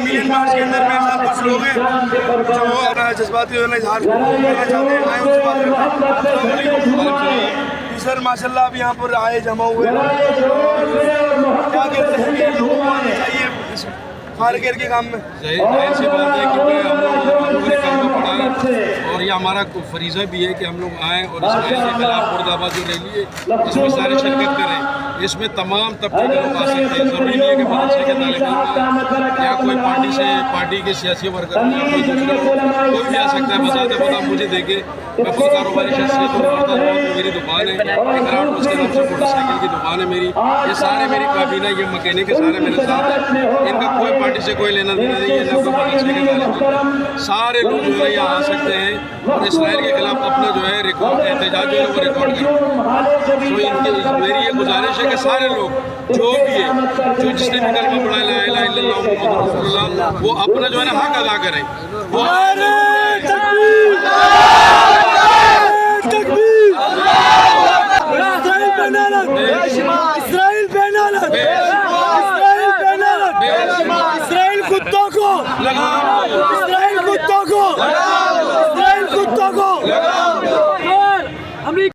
Million मार्च के अंदर मेरे साथ कुछ लोग हैं जो अपना जज्बाती इजहार करना चाहते हैं, आए उस बात सर माशाल्लाह अब यहाँ पर आए जमा हुए क्या कहते हैं कि लोगों को आना चाहिए फारकेर के काम में। जाहिर सी बात है क्योंकि हम लोगों ने काम को पढ़ा है और ये हमारा फरीज़ा भी है कि हम लोग आएँ और इसराइल के खिलाफ मुर्दाबाद जो रैली है इसमें सारे शिरकत करें। इसमें तमाम तबके के लोग आ सकते हैं, ज़रूरी नहीं है कि मदरसे के तालिब इल्म या कोई पार्टी के सियासी वर्कर या कोई दूसरा कोई भी आ सकता है। बजाते खुदा मुझे देखे मैं खुद कारोबारी शख्सियत हूँ, मेरी दुकान है इकरार उसके नाम से मोटरसाइकिल की दुकान है मेरी। ये सारे मेरी काबीना ये मकैनिक के सारे मेरे साथ हैं, इनका कोई पार्टी से कोई लेना देना नहीं है, ना कोई मदरसे के तालिब सारे लोग जो है यहाँ आ सकते हैं और इसराइल के खिलाफ अपना जो है रिकॉर्ड एहतजाज जो है वो रिकॉर्ड करें। तो इनकी मेरी ये गुजारिश है कि सारे लोग जो भी है जो जिसने भी कलमा पढ़ा ला इलाहा इल्लल्लाह मुहम्मदुर रसूलुल्लाह वो अपना जो है ना हक अदा करें। इस्राइल कुत्तों को